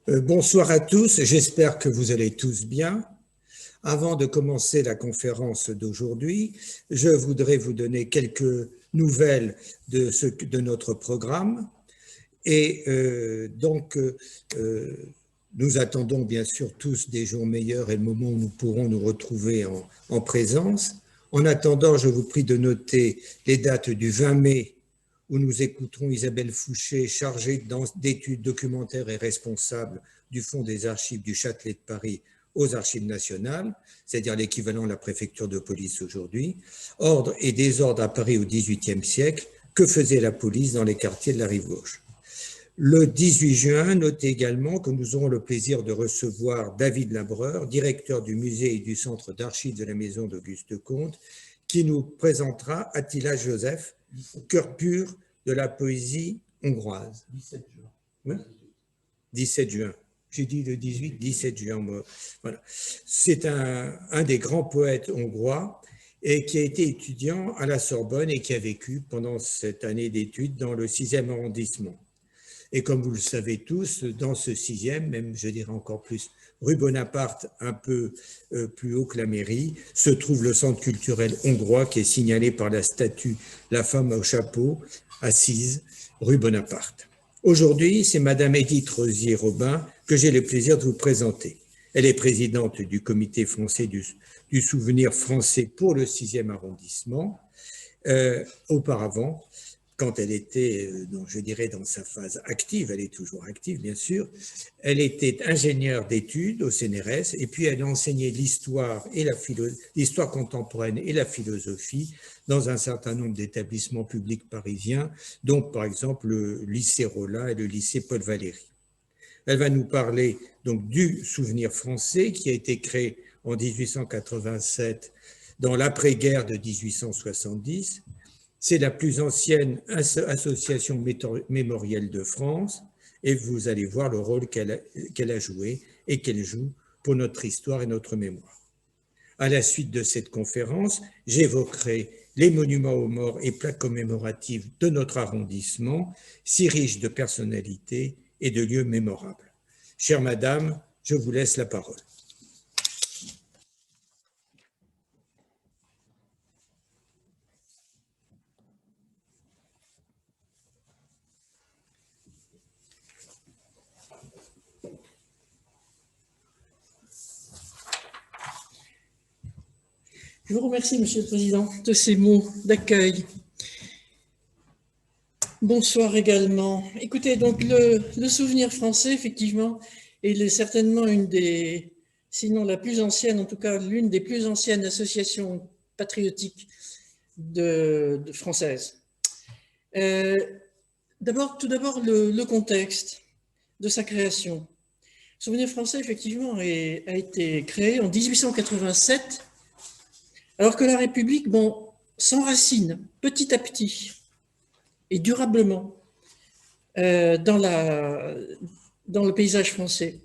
Bonsoir à tous, j'espère que vous allez tous bien. Avant de commencer la conférence d'aujourd'hui, je voudrais vous donner quelques nouvelles de notre programme. Et nous attendons bien sûr tous des jours meilleurs et le moment où nous pourrons nous retrouver en présence. En attendant, je vous prie de noter les dates du 20 mai où nous écouterons Isabelle Fouché, chargée d'études documentaires et responsable du Fonds des archives du Châtelet de Paris aux Archives nationales, c'est-à-dire l'équivalent de la préfecture de police aujourd'hui. Ordre et désordre à Paris au XVIIIe siècle, que faisait la police dans les quartiers de la rive gauche? Le 18 juin, notez également que nous aurons le plaisir de recevoir David Labreur, directeur du musée et du centre d'archives de la maison d'Auguste Comte, qui nous présentera Attila József, cœur pur de la poésie hongroise. 17 juin. Oui, 17 juin. J'ai dit le 18, 17 juin. Voilà. C'est un des grands poètes hongrois et qui a été étudiant à la Sorbonne et qui a vécu pendant cette année d'études dans le 6e arrondissement. Et comme vous le savez tous, dans ce 6e, même je dirais encore plus, rue Bonaparte, un peu plus haut que la mairie, se trouve le centre culturel hongrois qui est signalé par la statue La femme au chapeau, assise, rue Bonaparte. Aujourd'hui, c'est Madame Édith Rosier-Robin que j'ai le plaisir de vous présenter. Elle est présidente du comité français du souvenir français pour le 6e arrondissement. Auparavant, quand elle était, je dirais, dans sa phase active, elle est toujours active, bien sûr, elle était ingénieure d'études au CNRS et puis elle a enseigné l'histoire contemporaine et la philosophie dans un certain nombre d'établissements publics parisiens, dont par exemple le lycée Rollin et le lycée Paul Valéry. Elle va nous parler donc du souvenir français qui a été créé en 1887 dans l'après-guerre de 1870. C'est la plus ancienne association mémorielle de France et vous allez voir le rôle qu'elle a joué et qu'elle joue pour notre histoire et notre mémoire. À la suite de cette conférence, j'évoquerai les monuments aux morts et plaques commémoratives de notre arrondissement, si riche de personnalités et de lieux mémorables. Chère Madame, je vous laisse la parole. Je vous remercie, Monsieur le Président, de ces mots d'accueil. Bonsoir également. Écoutez, donc le souvenir français, effectivement, est certainement une des, sinon la plus ancienne, en tout cas l'une des plus anciennes associations patriotiques françaises. Tout d'abord, le contexte de sa création. Le souvenir français, effectivement, a été créé en 1887, alors que la République s'enracine petit à petit et durablement dans le paysage français,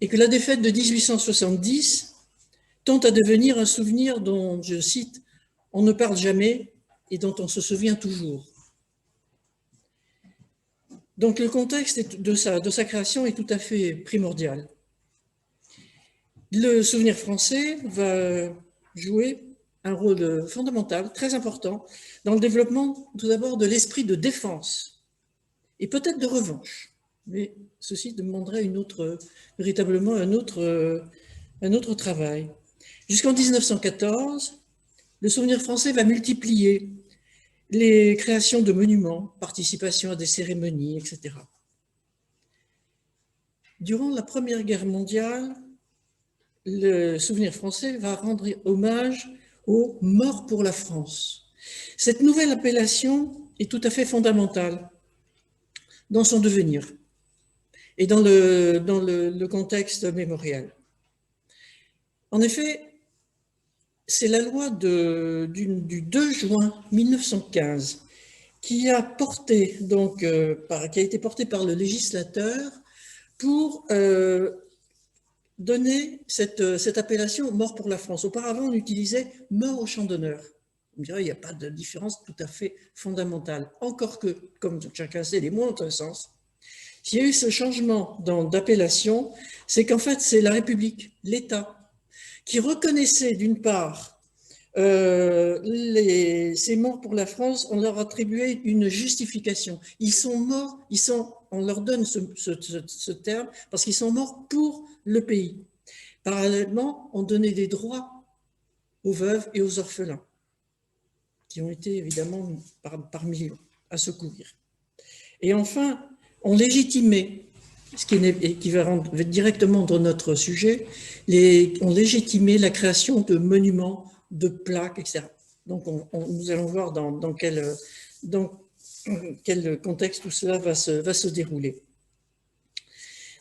et que la défaite de 1870 tente à devenir un souvenir dont, je cite, « on ne parle jamais et dont on se souvient toujours ». Donc le contexte de sa création est tout à fait primordial. Le souvenir français va jouer un rôle fondamental, très important, dans le développement tout d'abord de l'esprit de défense et peut-être de revanche. Mais ceci demanderait véritablement un autre travail. Jusqu'en 1914, le souvenir français va multiplier les créations de monuments, participation à des cérémonies, etc. Durant la Première Guerre mondiale, le souvenir français va rendre hommage aux morts pour la France. Cette nouvelle appellation est tout à fait fondamentale dans son devenir et dans le contexte mémorial. En effet, c'est la loi du 2 juin 1915 qui a été portée par le législateur pour donner cette appellation « mort pour la France ». Auparavant, on utilisait « mort au champ d'honneur ». On dirait qu'il n'y a pas de différence tout à fait fondamentale. Encore que, comme chacun sait, les mots ont un sens. S'il y a eu ce changement d'appellation, c'est qu'en fait, c'est la République, l'État, qui reconnaissait d'une part ces morts pour la France, on leur attribuait une justification. Ils sont morts, on leur donne ce terme parce qu'ils sont morts pour le pays. Parallèlement, on donnait des droits aux veuves et aux orphelins, qui ont été évidemment par millions à secourir. Et enfin, on légitimait, ce qui va directement dans notre sujet, on légitimait la création de monuments, de plaques, etc. Donc, nous allons voir dans quel contexte tout cela va se dérouler.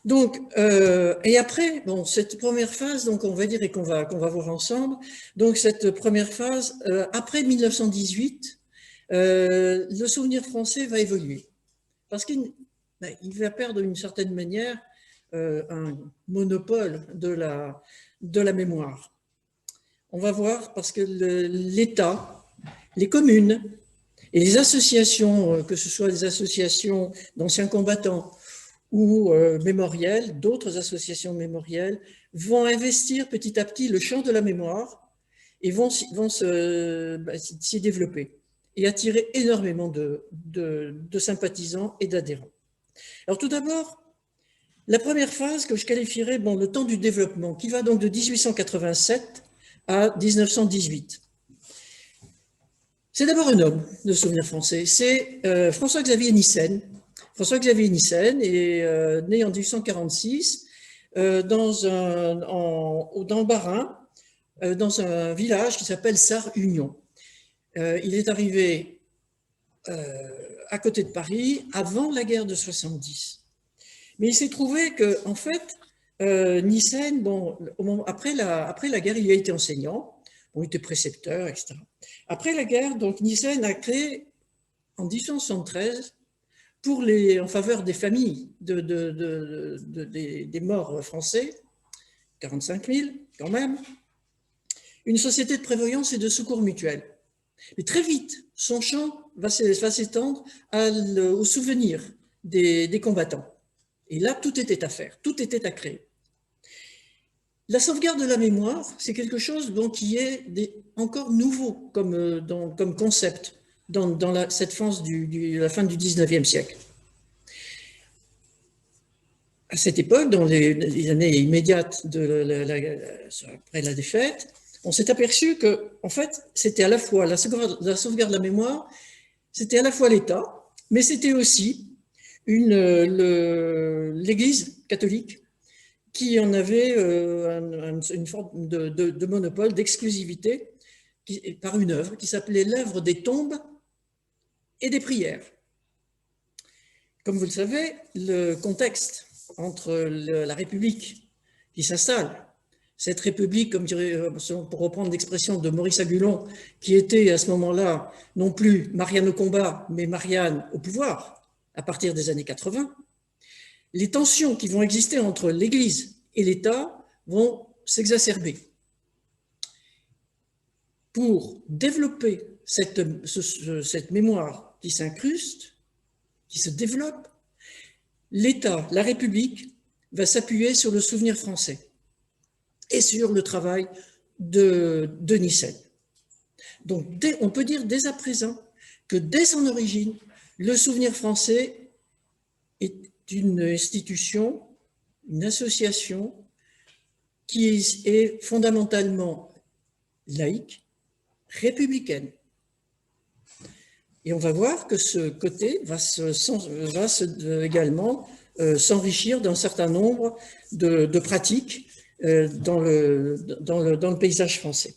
Donc, et après, bon, cette première phase, donc on va dire et qu'on va voir ensemble, donc cette première phase, après 1918, le souvenir français va évoluer, parce qu'il va perdre d'une certaine manière un monopole de la mémoire. On va voir, parce que l'État, les communes et les associations, que ce soit des associations d'anciens combattants ou mémorielles, d'autres associations mémorielles, vont investir petit à petit le champ de la mémoire et vont s'y développer et attirer énormément de sympathisants et d'adhérents. Alors tout d'abord, la première phase que je qualifierais le temps du développement, qui va donc de 1887 à 1918. C'est d'abord un homme de souvenir français, c'est François-Xavier Nyssen. François-Xavier Nyssen est né en 1846 dans le Bas-Rhin, dans un village qui s'appelle Sarre-Union. Il est arrivé à côté de Paris avant la guerre de 70. Mais il s'est trouvé que, en fait, Nyssen, après la guerre, il a été enseignant, il était précepteur, etc. Après la guerre, donc Nyssen a créé en 1873, en faveur des familles des morts français, 45 000 quand même, une société de prévoyance et de secours mutuel. Mais très vite, son champ va s'étendre au souvenir des combattants. Et là, tout était à faire, tout était à créer. La sauvegarde de la mémoire, c'est quelque chose qui est encore nouveau comme concept dans cette phase la fin du 19e siècle. À cette époque, dans les années immédiates après la défaite, on s'est aperçu que, en fait, c'était à la fois la sauvegarde de la mémoire, c'était à la fois l'État, mais c'était aussi l'Église catholique qui en avait une forme de monopole, d'exclusivité, par une œuvre qui s'appelait l'œuvre des tombes et des prières. Comme vous le savez, le contexte entre la République qui s'installe, cette République, pour reprendre l'expression de Maurice Agulon, qui était à ce moment-là non plus Marianne au combat, mais Marianne au pouvoir, à partir des années 80, les tensions qui vont exister entre l'Église et l'État vont s'exacerber. Pour développer cette mémoire qui s'incruste, qui se développe, l'État, la République, va s'appuyer sur le souvenir français et sur le travail de Nyssen. Donc, on peut dire dès à présent que dès son origine, le souvenir français est une institution, une association qui est fondamentalement laïque, républicaine. Et on va voir que ce côté va également s'enrichir d'un certain nombre de pratiques dans le paysage français.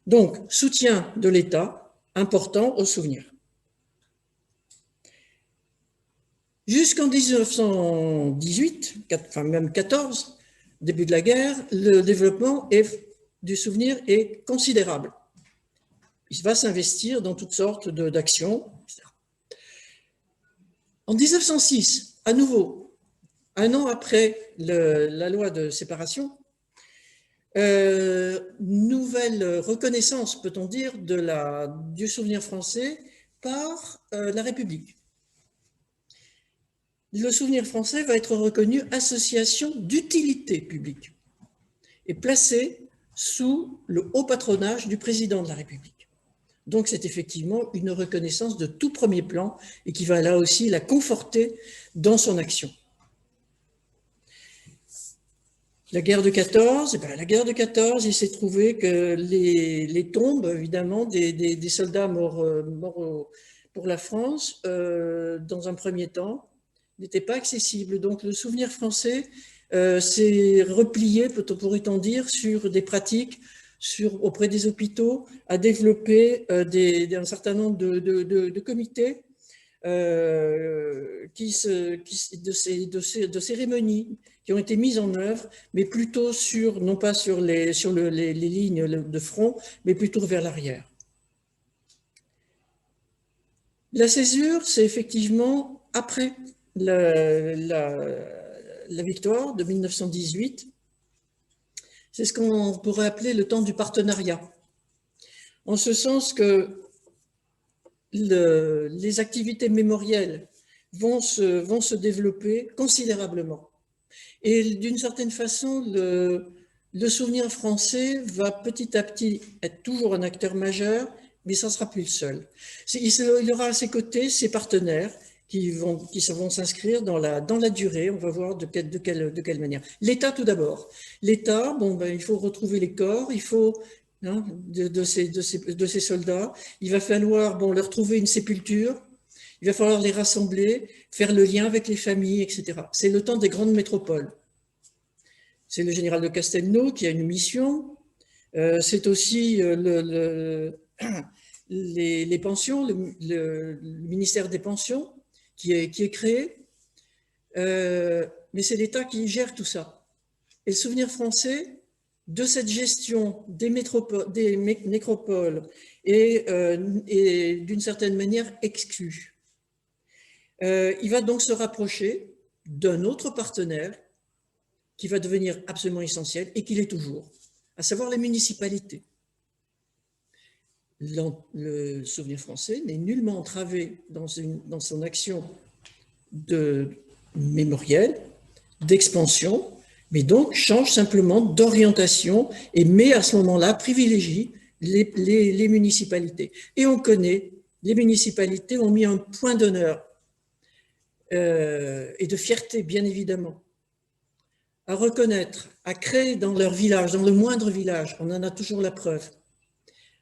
Donc, soutien de l'État important au souvenir. Jusqu'en 1918, enfin même 14, début de la guerre, le développement du souvenir est considérable. Il va s'investir dans toutes sortes d'actions, etc. En 1906, à nouveau, un an après la loi de séparation, nouvelle reconnaissance, peut-on dire, du souvenir français par la République. le Souvenir français va être reconnu association d'utilité publique et placé sous le haut patronage du président de la République. Donc c'est effectivement une reconnaissance de tout premier plan et qui va là aussi la conforter dans son action. La guerre de 14, la guerre de 14, il s'est trouvé que les tombes, évidemment, des soldats morts pour la France, dans un premier temps, n'étaient pas accessibles. Donc le Souvenir français s'est replié, pourrait-on dire, sur des pratiques auprès des hôpitaux, à développer un certain nombre de comités de cérémonies qui ont été mises en œuvre, mais plutôt non pas sur les lignes de front, mais plutôt vers l'arrière. La césure, c'est effectivement après la victoire de 1918, c'est ce qu'on pourrait appeler le temps du partenariat, en ce sens que les activités mémorielles vont se développer considérablement. Et d'une certaine façon, le Souvenir français va petit à petit être toujours un acteur majeur, mais ça ne sera plus le seul. Il aura à ses côtés ses partenaires qui vont s'inscrire dans la durée. On va voir de quelle manière. L'État tout d'abord. L'État, il faut retrouver les corps, il faut de ces soldats. Il va falloir leur trouver une sépulture, il va falloir les rassembler, faire le lien avec les familles, etc. C'est le temps des grandes métropoles. C'est le général de Castelnau qui a une mission, c'est aussi les pensions, le ministère des pensions qui est créé, mais c'est l'État qui gère tout ça. Et le Souvenir français, de cette gestion des nécropoles et d'une certaine manière exclue. Il va donc se rapprocher d'un autre partenaire qui va devenir absolument essentiel et qui l'est toujours, à savoir les municipalités. Le Souvenir français n'est nullement entravé dans son action mémorielle, d'expansion, mais donc change simplement d'orientation et à ce moment-là, privilégie les municipalités. Et on connaît, les municipalités ont mis un point d'honneur et de fierté, bien évidemment, à reconnaître, à créer dans leur village, dans le moindre village, on en a toujours la preuve,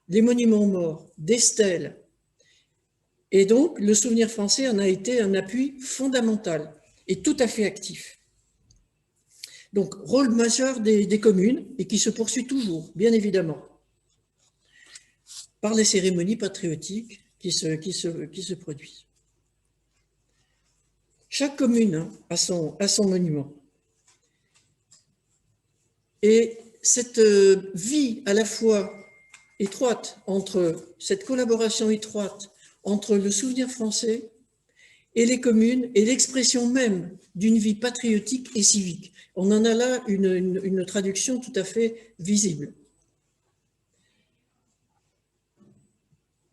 des monuments aux morts, des stèles. Et donc, le Souvenir français en a été un appui fondamental et tout à fait actif. Donc, rôle majeur des communes et qui se poursuit toujours, bien évidemment, par les cérémonies patriotiques qui se produisent. Chaque commune a son monument. Et cette vie à la fois étroite cette collaboration étroite entre le Souvenir français et les communes et l'expression même d'une vie patriotique et civique. On en a là une traduction tout à fait visible.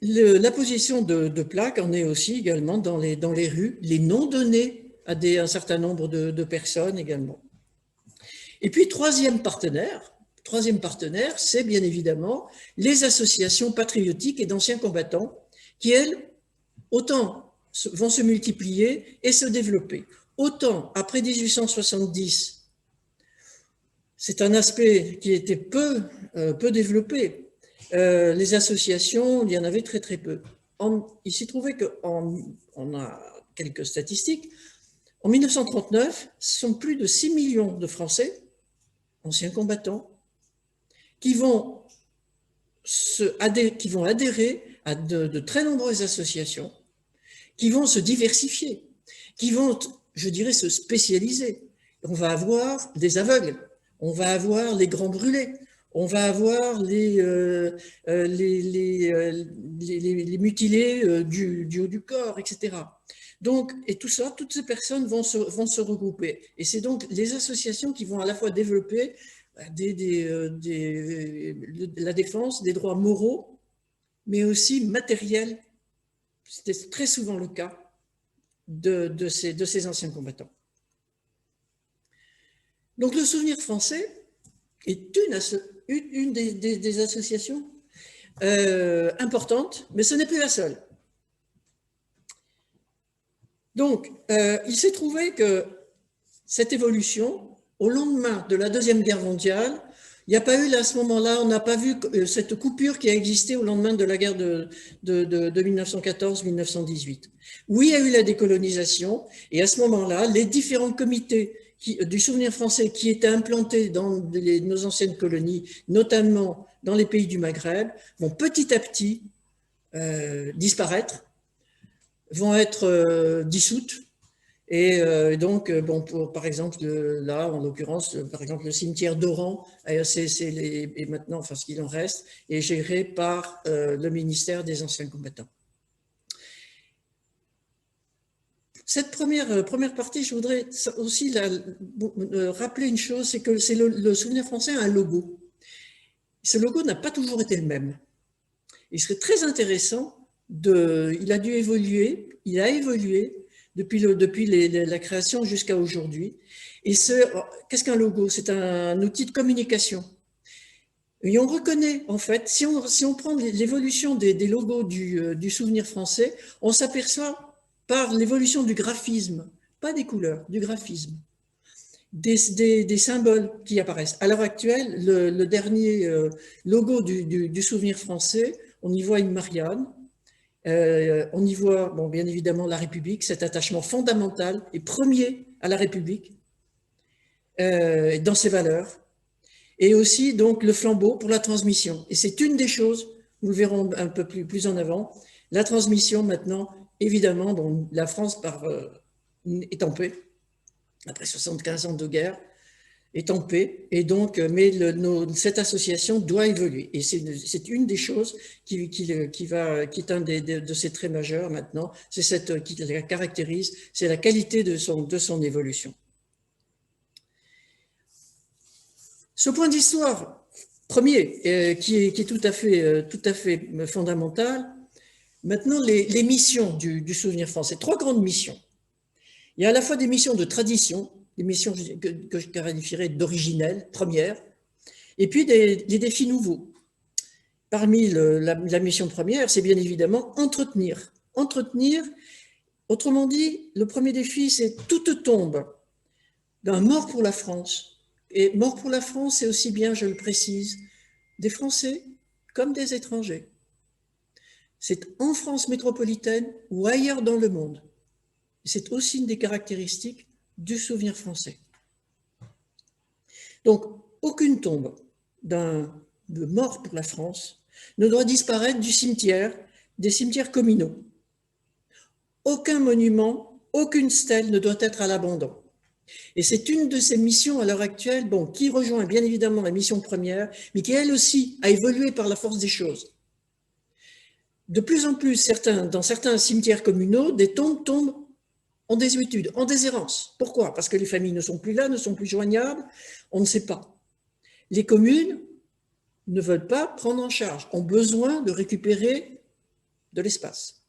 La position de plaques en est aussi également dans les rues, les noms donnés à un certain nombre de personnes également. Et puis, troisième partenaire, c'est bien évidemment les associations patriotiques et d'anciens combattants qui, elles, autant vont se multiplier et se développer. Autant, après 1870, c'est un aspect qui était peu développé. Les associations, il y en avait très très peu. Il s'est trouvé qu'on a quelques statistiques. En 1939, ce sont plus de 6 millions de Français, anciens combattants, qui vont adhérer à de très nombreuses associations, qui vont se diversifier, qui vont, je dirais, se spécialiser. On va avoir des aveugles, on va avoir les grands brûlés, on va avoir les mutilés du haut du corps, etc. Donc, et tout ça, toutes ces personnes vont se regrouper. Et c'est donc les associations qui vont à la fois développer la défense des droits moraux, mais aussi matériels. C'était très souvent le cas de ces anciens combattants. Donc le Souvenir français est une des associations importantes, mais ce n'est plus la seule. Donc, il s'est trouvé que cette évolution, au lendemain de la Deuxième Guerre mondiale, il n'y a pas eu, à ce moment-là, on n'a pas vu cette coupure qui a existé au lendemain de la guerre de 1914-1918. Oui, il y a eu la décolonisation, et à ce moment-là, les différents comités du Souvenir français qui étaient implantés dans nos anciennes colonies, notamment dans les pays du Maghreb, vont petit à petit disparaître, vont être dissoutes. Et donc, bon, par exemple, là, en l'occurrence, par exemple, le cimetière d'Oran, et maintenant, enfin, ce qu'il en reste, est géré par le ministère des Anciens Combattants. Cette première partie, je voudrais aussi rappeler une chose, c'est que le Souvenir français a un logo. Ce logo n'a pas toujours été le même. Il serait très intéressant, il a évolué depuis la création jusqu'à aujourd'hui. Et qu'est-ce qu'un logo? C'est un outil de communication. Et on reconnaît, en fait, si on prend l'évolution des logos du Souvenir français, on s'aperçoit par l'évolution du graphisme, pas des couleurs, du graphisme, des symboles qui apparaissent. À l'heure actuelle, le dernier logo du Souvenir français, on y voit une Marianne, on y voit, bon, bien évidemment, la République, cet attachement fondamental et premier à la République, dans ses valeurs, et aussi donc le flambeau pour la transmission. Et c'est une des choses, nous le verrons un peu plus en avant, la transmission maintenant, évidemment, bon, la France est en paix, après 75 ans de guerre, est en paix, et donc, mais cette association doit évoluer. Et c'est une des choses qui est un de ses traits majeurs maintenant, c'est qui la caractérise, c'est la qualité de son évolution. Ce point d'histoire premier, qui est tout à fait fondamental, maintenant les missions du Souvenir français, 3 grandes missions. Il y a à la fois des missions de tradition, des missions que je qualifierais d'originelles, premières, et puis des défis nouveaux. Parmi la mission première, c'est bien évidemment entretenir. Entretenir, autrement dit, le premier défi, c'est toute tombe d'un mort pour la France. Et mort pour la France, c'est aussi bien, je le précise, des Français comme des étrangers. C'est en France métropolitaine ou ailleurs dans le monde. C'est aussi une des caractéristiques du Souvenir français. Donc, aucune tombe de mort pour la France ne doit disparaître des cimetières communaux. Aucun monument, aucune stèle ne doit être à l'abandon. Et c'est une de ces missions à l'heure actuelle, bon, qui rejoint bien évidemment la mission première, mais qui elle aussi a évolué par la force des choses. De plus en plus, dans certains cimetières communaux, des tombes tombent en désuétude, en déshérence. Pourquoi? Parce que les familles ne sont plus là, ne sont plus joignables, on ne sait pas. Les communes ne veulent pas prendre en charge, ont besoin de récupérer de l'espace.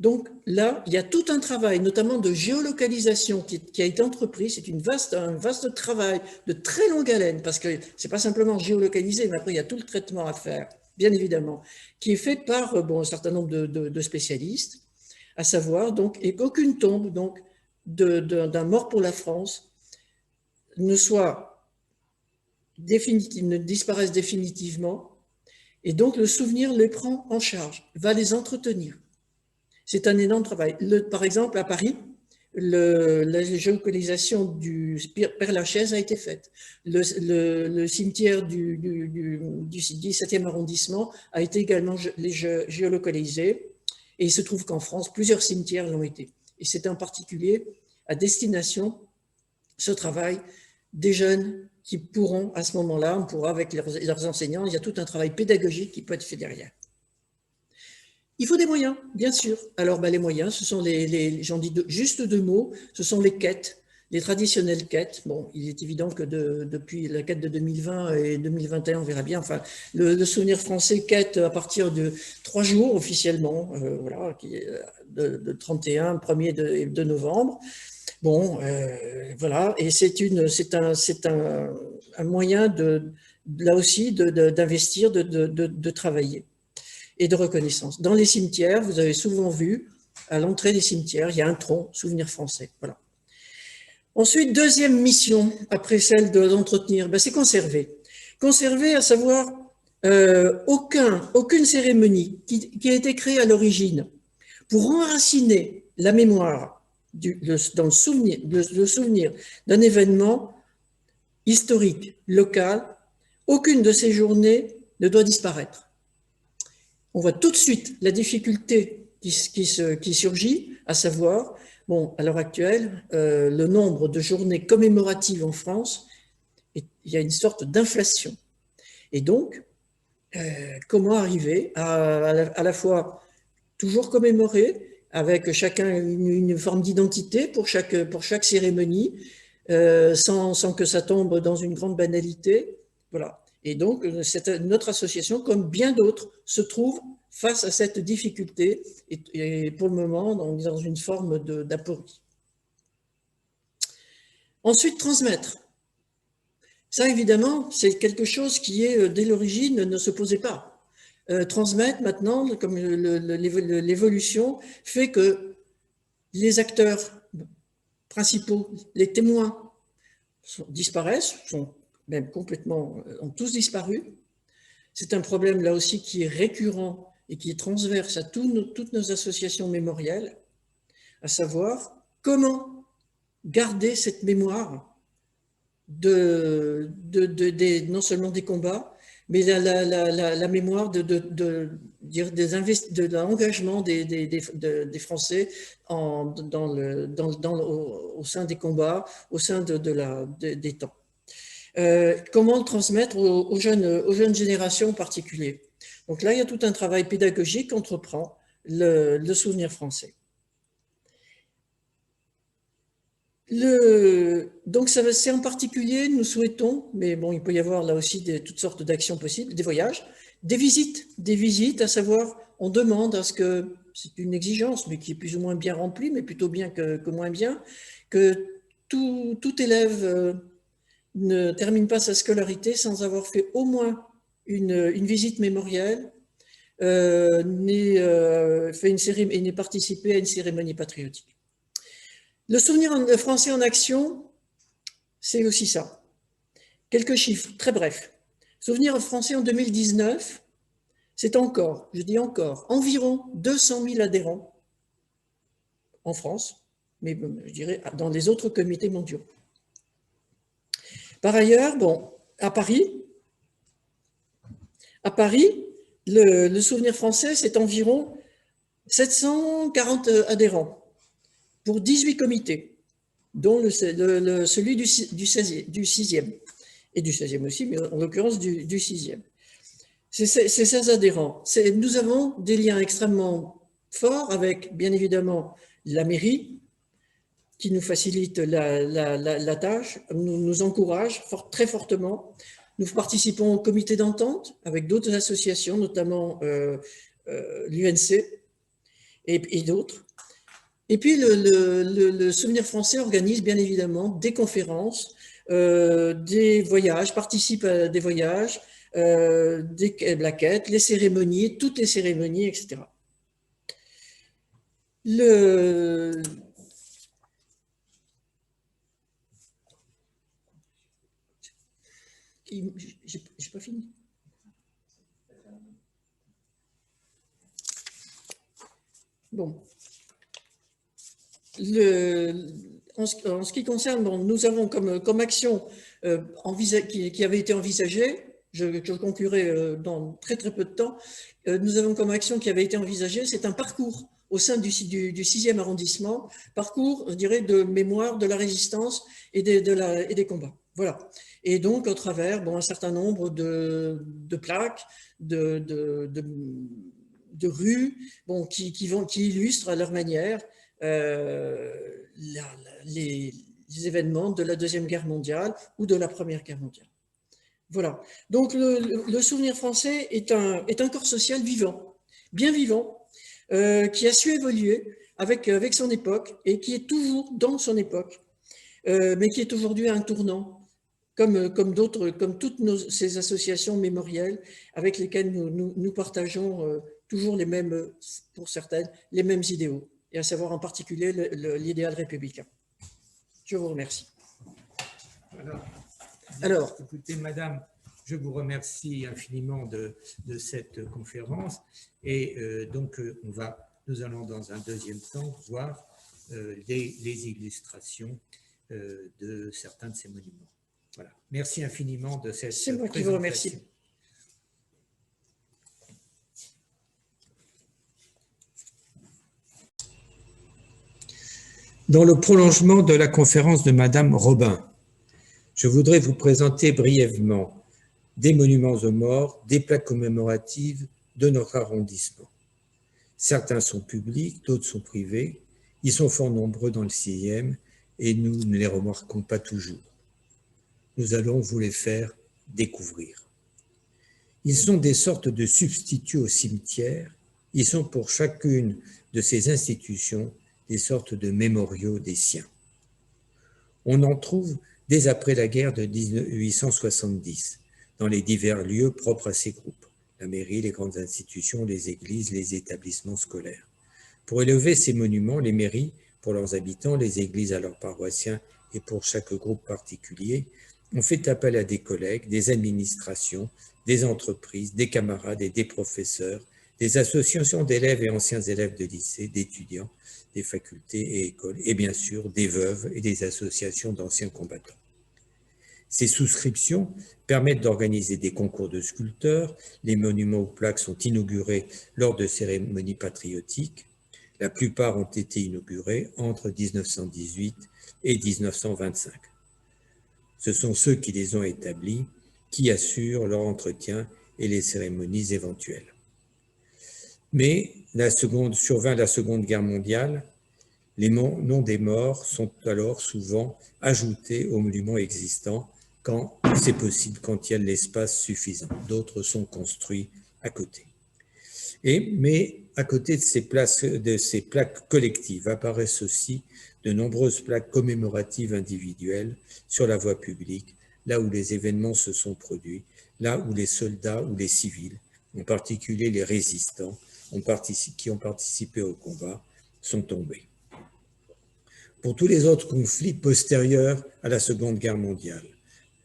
Donc là, il y a tout un travail, notamment de géolocalisation, qui a été entrepris. C'est un vaste travail de très longue haleine, parce que ce n'est pas simplement géolocaliser, mais après, il y a tout le traitement à faire, bien évidemment, qui est fait par un certain nombre de spécialistes, à savoir, donc, et qu'aucune tombe donc, d'un mort pour la France ne disparaisse définitivement, et donc le souvenir les prend en charge, va les entretenir. C'est un énorme travail. Par exemple, à Paris, la géolocalisation du Père-Lachaise a été faite. Le cimetière du 17e arrondissement a été également géolocalisé. Et il se trouve qu'en France, plusieurs cimetières l'ont été. Et c'est en particulier à destination, ce travail, des jeunes qui pourront, à ce moment-là, on pourra avec leurs enseignants, il y a tout un travail pédagogique qui peut être fait derrière. Il faut des moyens, bien sûr. Alors, les moyens, ce sont j'en dis juste 2 mots, ce sont les quêtes les traditionnelles quêtes. Bon, il est évident que depuis la quête de 2020 et 2021, on verra bien. Enfin, le souvenir français quête à partir de 3 jours officiellement, voilà, qui est de 31, 1er et 2 novembre. Bon, voilà, et c'est un moyen là aussi d'investir, de travailler et de reconnaissance. Dans les cimetières, vous avez souvent vu, à l'entrée des cimetières, il y a un tronc souvenir français. Voilà. Ensuite, deuxième mission, après celle d'entretenir, ben, c'est conserver. Conserver, à savoir, aucune cérémonie qui a été créée à l'origine pour enraciner la mémoire dans le souvenir d'un événement historique, local, aucune de ces journées ne doit disparaître. On voit tout de suite la difficulté qui surgit, à savoir, bon, à l'heure actuelle, le nombre de journées commémoratives en France, il y a une sorte d'inflation. Et donc, comment arriver à la fois toujours commémorer, avec chacun une forme d'identité pour chaque cérémonie, sans que ça tombe dans une grande banalité. Voilà. Et donc, notre association, comme bien d'autres, se trouve face à cette difficulté et pour le moment, dans une forme d'aporie. Ensuite, transmettre. Ça, évidemment, c'est quelque chose qui, dès l'origine, ne se posait pas. Transmettre maintenant, comme l'évolution, fait que les acteurs principaux, les témoins, disparaissent, sont même complètement, ont tous disparu. C'est un problème là aussi qui est récurrent et qui est transverse à toutes nos associations mémorielles, à savoir comment garder cette mémoire non seulement des combats, mais la mémoire de l'engagement des Français au sein des combats, au sein des temps. Comment le transmettre aux jeunes générations en particulier. Donc là, il y a tout un travail pédagogique qu'entreprend le souvenir français. Donc, c'est en particulier, nous souhaitons, mais bon, il peut y avoir là aussi toutes sortes d'actions possibles, des voyages, des visites, à savoir, on demande à ce que, c'est une exigence, mais qui est plus ou moins bien remplie, mais plutôt bien que moins bien, que tout élève ne termine pas sa scolarité sans avoir fait au moins une visite mémorielle, n'ait participé à une cérémonie patriotique. Le souvenir français en action, c'est aussi ça. Quelques chiffres, très brefs. Souvenir français en 2019, c'est encore, je dis encore, environ 200 000 adhérents en France, mais je dirais dans les autres comités mondiaux. Par ailleurs, bon, à Paris, le souvenir français, c'est environ 740 adhérents pour 18 comités, dont celui du 6e, et du 16e aussi, mais en l'occurrence du 6e. C'est 16 adhérents. Nous avons des liens extrêmement forts avec, bien évidemment, la mairie, qui nous facilite la tâche, nous encourage très fortement. Nous participons au comité d'entente avec d'autres associations, notamment l'UNC et d'autres. Et puis, le Souvenir français organise bien évidemment des conférences, des voyages, participe à des voyages, des plaquettes, les cérémonies, toutes les cérémonies, etc. J'ai pas fini. Bon. En ce qui concerne, bon, nous avons comme action qui avait été envisagée, je conclurai dans très peu de temps, nous avons comme action qui avait été envisagée, c'est un parcours au sein du 6e arrondissement, parcours, je dirais, de mémoire de la résistance et des combats. Voilà. Et donc, au travers, bon, un certain nombre de plaques, de rues, bon, qui illustrent à leur manière les des événements de la Deuxième Guerre mondiale ou de la Première Guerre mondiale. Voilà. Donc, le souvenir français est un corps social vivant, bien vivant, qui a su évoluer avec son époque et qui est toujours dans son époque, mais qui est aujourd'hui à un tournant, comme toutes ces associations mémorielles avec lesquelles nous partageons toujours les mêmes, pour certaines, les mêmes idéaux, et à savoir en particulier l'idéal républicain. Je vous remercie. Alors, écoutez, Madame, je vous remercie infiniment de cette conférence et donc nous allons dans un deuxième temps voir les illustrations de certains de ces monuments. Voilà. Merci infiniment de cette présentation. C'est moi qui vous remercie. Dans le prolongement de la conférence de Madame Robin, je voudrais vous présenter brièvement des monuments aux morts, des plaques commémoratives de notre arrondissement. Certains sont publics, d'autres sont privés. Ils sont fort nombreux dans le 6e et nous ne les remarquons pas toujours. Nous allons vous les faire découvrir. Ils sont des sortes de substituts au cimetière. Ils sont pour chacune de ces institutions des sortes de mémoriaux des siens. On en trouve dès après la guerre de 1870, dans les divers lieux propres à ces groupes, la mairie, les grandes institutions, les églises, les établissements scolaires. Pour élever ces monuments, les mairies, pour leurs habitants, les églises à leurs paroissiens et pour chaque groupe particulier, ont fait appel à des collègues, des administrations, des entreprises, des camarades et des professeurs, des associations d'élèves et anciens élèves de lycée, d'étudiants, des facultés et écoles, et bien sûr des veuves et des associations d'anciens combattants. Ces souscriptions permettent d'organiser des concours de sculpteurs, les monuments ou plaques sont inaugurés lors de cérémonies patriotiques, la plupart ont été inaugurés entre 1918 et 1925. Ce sont ceux qui les ont établis qui assurent leur entretien et les cérémonies éventuelles. Mais survint la Seconde Guerre mondiale, les noms des morts sont alors souvent ajoutés aux monuments existants quand c'est possible, quand il y a l'espace suffisant. D'autres sont construits à côté. Mais à côté de ces plaques collectives apparaissent aussi de nombreuses plaques commémoratives individuelles sur la voie publique, là où les événements se sont produits, là où les soldats ou les civils, en particulier les résistants, qui ont participé au combat, sont tombés. Pour tous les autres conflits postérieurs à la Seconde Guerre mondiale,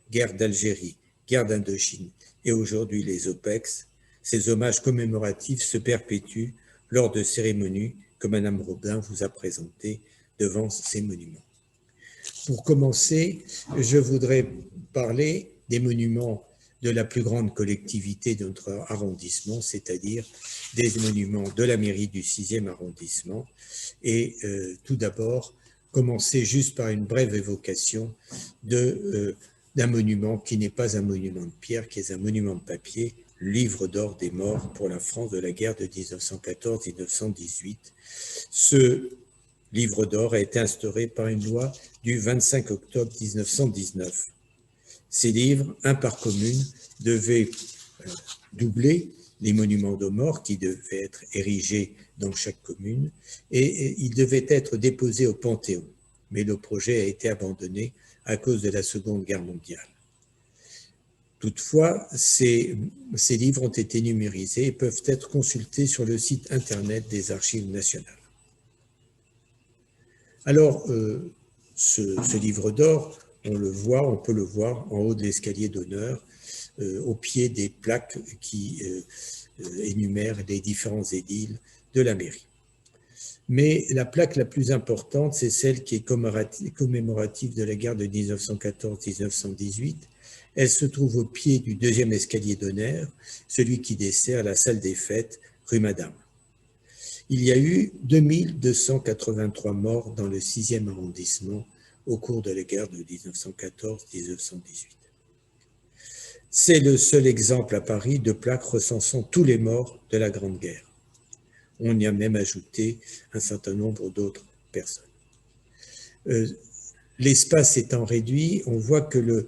guerre d'Algérie, guerre d'Indochine et aujourd'hui les OPEX, ces hommages commémoratifs se perpétuent lors de cérémonies que Madame Robin vous a présentées devant ces monuments. Pour commencer, je voudrais parler des monuments de la plus grande collectivité de notre arrondissement, c'est-à-dire des monuments de la mairie du 6e arrondissement. Et tout d'abord, commencer juste par une brève évocation d'un monument qui n'est pas un monument de pierre, qui est un monument de papier, le livre d'or des morts pour la France de la guerre de 1914-1918. Ce livre d'or a été instauré par une loi du 25 octobre 1919. Ces livres, un par commune, devaient doubler les monuments de morts qui devaient être érigés dans chaque commune et ils devaient être déposés au Panthéon. Mais le projet a été abandonné à cause de la Seconde Guerre mondiale. Toutefois, ces livres ont été numérisés et peuvent être consultés sur le site internet des Archives nationales. Alors, ce livre d'or, on peut le voir en haut de l'escalier d'honneur, au pied des plaques qui énumèrent les différents édiles de la mairie. Mais la plaque la plus importante, c'est celle qui est commémorative de la guerre de 1914-1918. Elle se trouve au pied du 2e escalier d'honneur, celui qui dessert la salle des fêtes, rue Madame. Il y a eu 2283 morts dans le 6e arrondissement au cours de la guerre de 1914-1918. C'est le seul exemple à Paris de plaque recensant tous les morts de la Grande Guerre. On y a même ajouté un certain nombre d'autres personnes. l'espace étant réduit, on voit que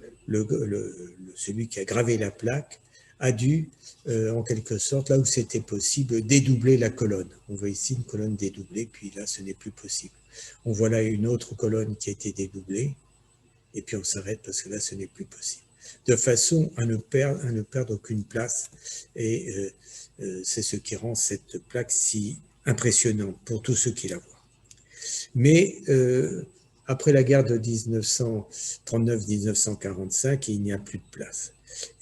celui qui a gravé la plaque a dû, en quelque sorte, là où c'était possible, dédoubler la colonne. On voit ici une colonne dédoublée, puis là, ce n'est plus possible. On voit là une autre colonne qui a été dédoublée, et puis on s'arrête parce que là, ce n'est plus possible. De façon à ne perdre aucune place, et c'est ce qui rend cette plaque si impressionnante pour tous ceux qui la voient. Mais après la guerre de 1939-1945, il n'y a plus de place.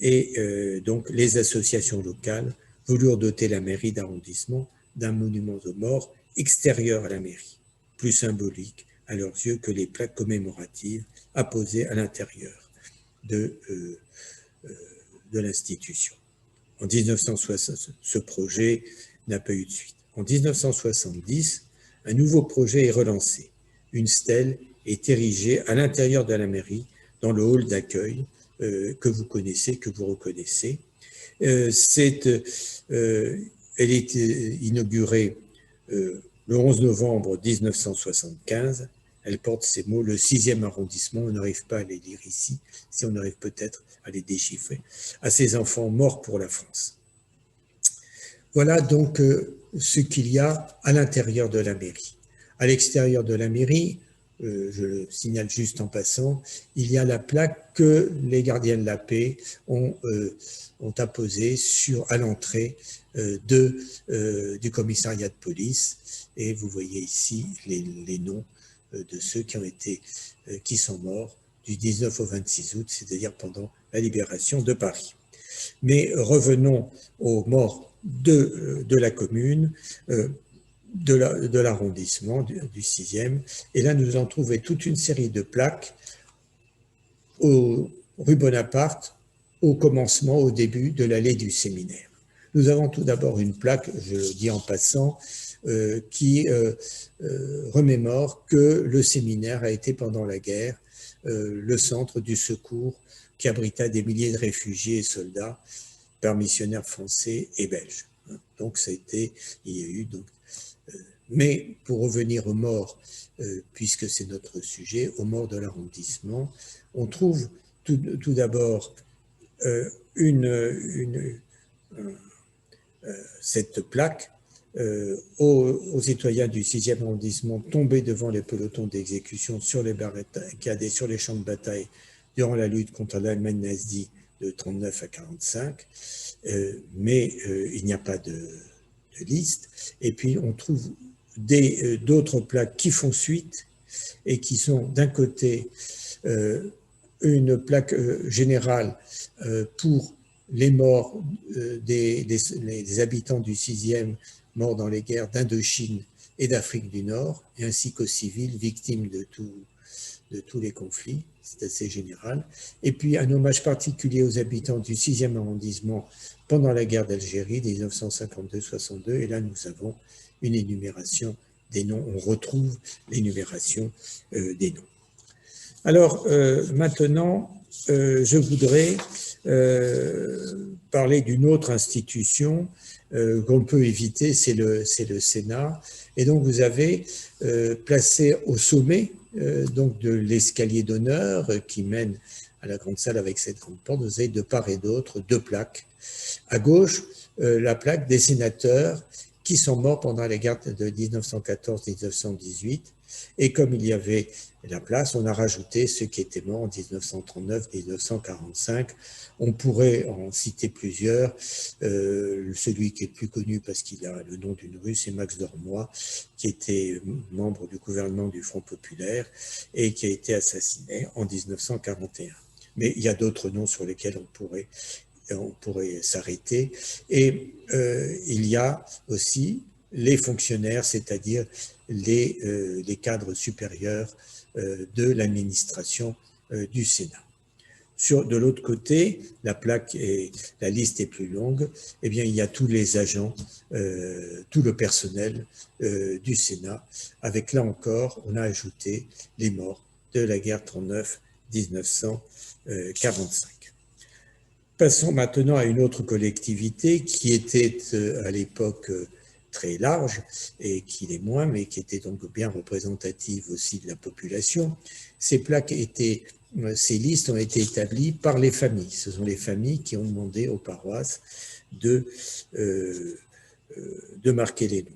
Et donc, les associations locales voulurent doter la mairie d'arrondissement d'un monument aux morts extérieur à la mairie, plus symbolique à leurs yeux que les plaques commémoratives apposées à l'intérieur de l'institution. En 1960, ce projet n'a pas eu de suite. En 1970, un nouveau projet est relancé. Une stèle est érigée à l'intérieur de la mairie, dans le hall d'accueil que vous connaissez, que vous reconnaissez. Elle est inaugurée le 11 novembre 1975. Elle porte ces mots, le 6e arrondissement, on n'arrive pas à les lire ici, si on arrive peut-être à les déchiffrer, à ces enfants morts pour la France. Voilà donc ce qu'il y a à l'intérieur de la mairie. À l'extérieur de la mairie, je le signale juste en passant, il y a la plaque que les gardiens de la paix ont apposée à l'entrée du commissariat de police. Et vous voyez ici les noms de ceux qui sont morts du 19 au 26 août, c'est-à-dire pendant la libération de Paris. Mais revenons aux morts de la commune, de l'arrondissement, du 6e. Et là, nous en trouvons toute une série de plaques rue Bonaparte, au commencement, au début de l'allée du séminaire. Nous avons tout d'abord une plaque, je le dis en passant, qui remémore que le séminaire a été pendant la guerre le centre du secours qui abrita des milliers de réfugiés et soldats par missionnaires français et belges. Donc il y a eu donc. Mais pour revenir aux morts, puisque c'est notre sujet, aux morts de l'arrondissement, on trouve tout d'abord cette plaque aux citoyens du 6e arrondissement tombés devant les pelotons d'exécution sur les barricades, sur les champs de bataille durant la lutte contre l'Allemagne nazie de 1939 à 1945, mais il n'y a pas de liste. Et puis on trouve d'autres plaques qui font suite et qui sont d'un côté une plaque générale pour les morts des habitants du 6e morts dans les guerres d'Indochine et d'Afrique du Nord, et ainsi qu'aux civils victimes de tous les conflits. C'est assez général. Et puis un hommage particulier aux habitants du 6e arrondissement pendant la guerre d'Algérie, 1952-62. Et là, nous avons une énumération des noms. On retrouve l'énumération des noms. Alors, maintenant, je voudrais parler d'une autre institution qu'on peut éviter, c'est le Sénat. Et donc, vous avez placé au sommet donc de l'escalier d'honneur qui mène à la grande salle avec cette grande porte, vous avez de part et d'autre 2 plaques. À gauche, la plaque des sénateurs qui sont morts pendant la guerre de 1914-1918. Et comme il y avait la place, on a rajouté ceux qui étaient morts en 1939-1945. On pourrait en citer plusieurs. Celui qui est le plus connu parce qu'il a le nom d'une rue, c'est Max Dormoy, qui était membre du gouvernement du Front populaire et qui a été assassiné en 1941. Mais il y a d'autres noms sur lesquels on pourrait s'arrêter. Et il y a aussi les fonctionnaires, c'est-à-dire les cadres supérieurs de l'administration du Sénat. De l'autre côté, la liste est plus longue, eh bien, il y a tous les agents, tout le personnel du Sénat, avec là encore, on a ajouté les morts de la guerre 39-1945. Passons maintenant à une autre collectivité qui était à l'époque très large et qui l'est moins, mais qui était donc bien représentative aussi de la population. Ces plaques étaient, ces listes ont été établies par les familles. Ce sont les familles qui ont demandé aux paroisses de marquer les noms.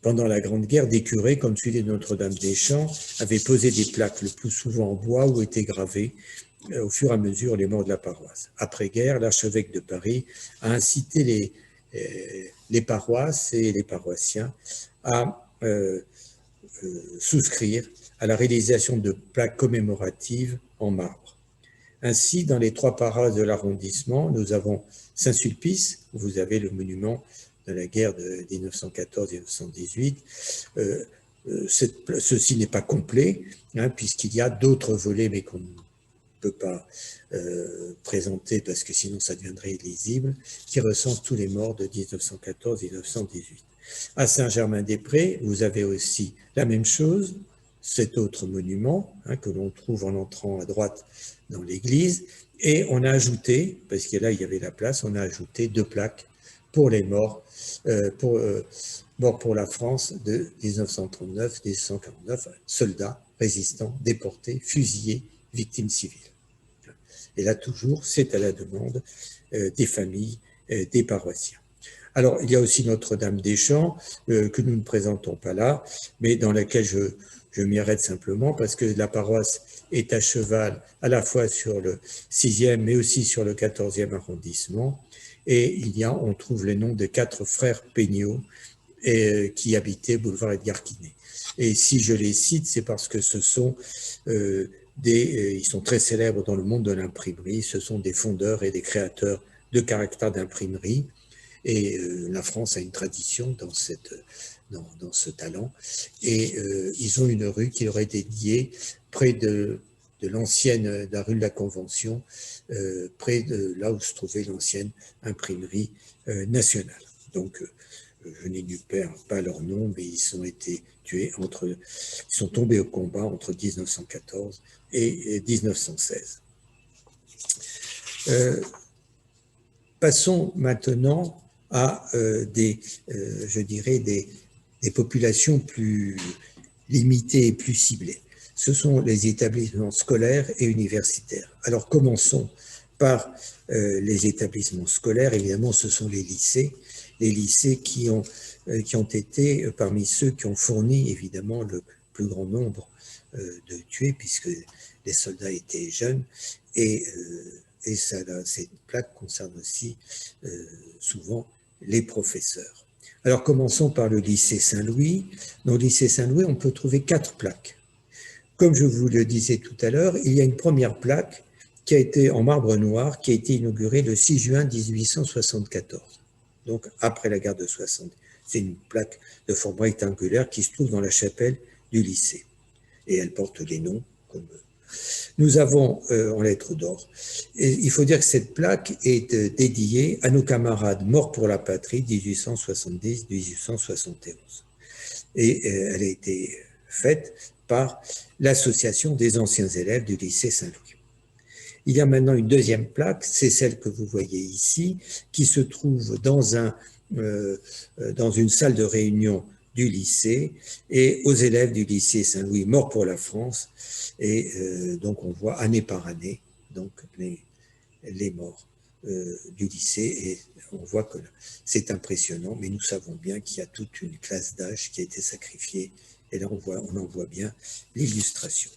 Pendant la Grande Guerre, des curés, comme celui de Notre-Dame-des-Champs, avaient posé des plaques le plus souvent en bois où étaient gravés au fur et à mesure les morts de la paroisse. Après-guerre, l'archevêque de Paris a incité les paroisses et les paroissiens à souscrire à la réalisation de plaques commémoratives en marbre. Ainsi, dans les 3 paroisses de l'arrondissement, nous avons Saint-Sulpice, où vous avez le monument de la guerre de 1914-1918. Ceci n'est pas complet, puisqu'il y a d'autres volets, mais qu'on ne peut pas présenter parce que sinon ça deviendrait illisible, qui recense tous les morts de 1914-1918. À Saint-Germain-des-Prés, vous avez aussi la même chose, cet autre monument que l'on trouve en entrant à droite dans l'église, et on a ajouté, parce que là il y avait la place, on a ajouté 2 plaques pour les morts, morts pour la France de 1939-1949, soldats, résistants, déportés, fusillés, victimes civiles. Et là toujours, c'est à la demande des familles, des paroissiens. Alors, il y a aussi Notre-Dame-des-Champs, que nous ne présentons pas là, mais dans laquelle je m'y arrête simplement parce que la paroisse est à cheval à la fois sur le 6e, mais aussi sur le 14e arrondissement. Et on trouve les noms de 4 frères Peignot qui habitaient boulevard Edgar Quinet. Et si je les cite, c'est parce que ce sont ils sont très célèbres dans le monde de l'imprimerie. Ce sont des fondeurs et des créateurs de caractères d'imprimerie. Et la France a une tradition dans ce talent. Et ils ont une rue qui leur est dédiée près de la rue de la Convention, près de là où se trouvait l'ancienne imprimerie nationale. Donc, je n'énumère pas leur nom, mais ils ont été tués ils sont tombés au combat entre 1914 et 1916. Passons maintenant à je dirais, des populations plus limitées et plus ciblées. Ce sont les établissements scolaires et universitaires. Alors, commençons par les établissements scolaires. Évidemment, ce sont les lycées qui ont été parmi ceux qui ont fourni, évidemment, le plus grand nombre de tués, puisque les soldats étaient jeunes, et cette plaque concerne aussi souvent les professeurs. Alors, commençons par le lycée Saint-Louis. Dans le lycée Saint-Louis, on peut trouver 4 plaques. Comme je vous le disais tout à l'heure, il y a une première plaque qui a été en marbre noir, qui a été inaugurée le 6 juin 1874, donc après la guerre de 60. C'est une plaque de forme rectangulaire qui se trouve dans la chapelle du lycée. Et elle porte les noms comme nous avons en lettres d'or. Et il faut dire que cette plaque est dédiée à nos camarades morts pour la patrie 1870-1871. Et elle a été faite par l'association des anciens élèves du lycée Saint-Louis. Il y a maintenant une deuxième plaque, c'est celle que vous voyez ici, qui se trouve dans une salle de réunion du lycée et aux élèves du lycée Saint-Louis morts pour la France. Et donc on voit année par année donc les morts du lycée, et on voit que c'est impressionnant, mais nous savons bien qu'il y a toute une classe d'âge qui a été sacrifiée, et là on en voit bien l'illustration.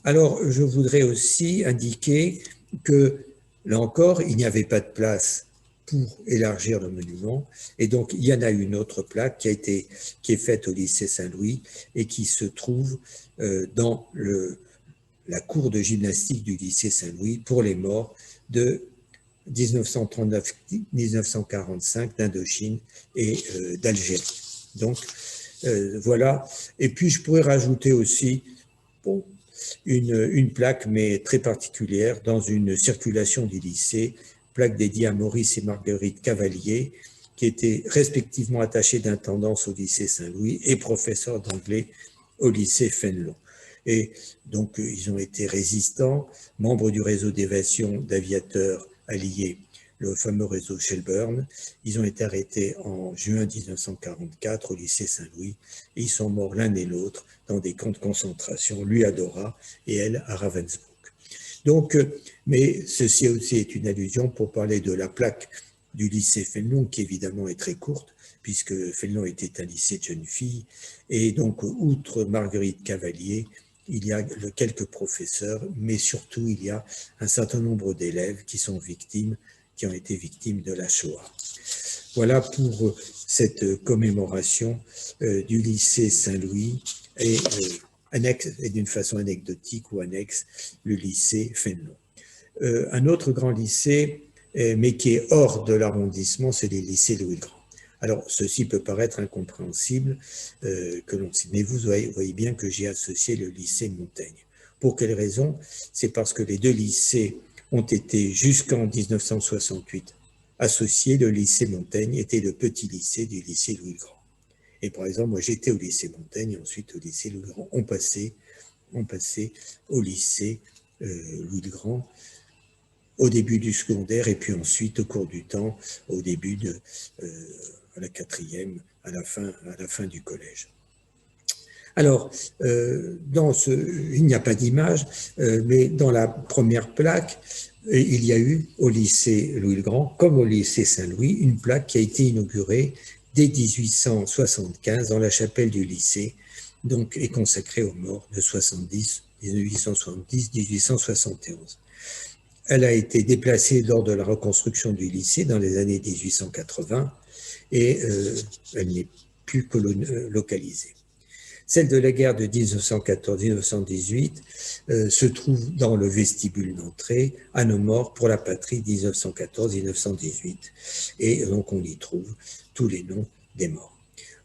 Alors je voudrais aussi indiquer que là encore il n'y avait pas de place pour élargir le monument, et donc il y en a une autre plaque qui est faite au lycée Saint-Louis et qui se trouve dans la cour de gymnastique du lycée Saint-Louis pour les morts de 1939-1945 d'Indochine et d'Algérie. Donc voilà, et puis je pourrais rajouter aussi une plaque, mais très particulière, dans une circulation du lycée, plaque dédiée à Maurice et Marguerite Cavalier, qui étaient respectivement attachés d'intendance au lycée Saint-Louis et professeurs d'anglais au lycée Fénelon. Et donc, ils ont été résistants, membres du réseau d'évasion d'aviateurs alliés le fameux réseau Shelburne. Ils ont été arrêtés en juin 1944 au lycée Saint-Louis et ils sont morts l'un et l'autre dans des camps de concentration, lui à Dora et elle à Ravensbrück. Donc, mais ceci aussi est une allusion pour parler de la plaque du lycée Fénelon, qui évidemment est très courte, puisque Fénelon était un lycée de jeunes filles. Et donc, outre Marguerite Cavalier, il y a quelques professeurs, mais surtout, il y a un certain nombre d'élèves qui ont été victimes de la Shoah. Voilà pour cette commémoration du lycée Saint-Louis et annexe, et d'une façon anecdotique ou annexe, le lycée Fénelon. Un autre grand lycée, mais qui est hors de l'arrondissement, c'est les lycées Louis-le-Grand. Alors, ceci peut paraître incompréhensible, mais vous voyez bien que j'ai associé le lycée Montaigne. Pour quelle raison? C'est parce que les deux lycées ont été, jusqu'en 1968, associés. Le lycée Montaigne était le petit lycée du lycée Louis-le-Grand. Et par exemple, moi j'étais au lycée Montaigne, et ensuite au lycée Louis-le-Grand. On passait au lycée Louis-le-Grand au début du secondaire et puis ensuite au cours du temps, au début à la quatrième, à la fin du collège. Alors, il n'y a pas d'image, mais dans la première plaque, il y a eu au lycée Louis-le-Grand, comme au lycée Saint-Louis, une plaque qui a été inaugurée dès 1875 dans la chapelle du lycée, donc est consacrée aux morts de 1871. Elle a été déplacée lors de la reconstruction du lycée dans les années 1880 et elle n'est plus localisée. Celle de la guerre de 1914-1918 se trouve dans le vestibule d'entrée à nos morts pour la patrie 1914-1918 et donc on y trouve tous les noms des morts.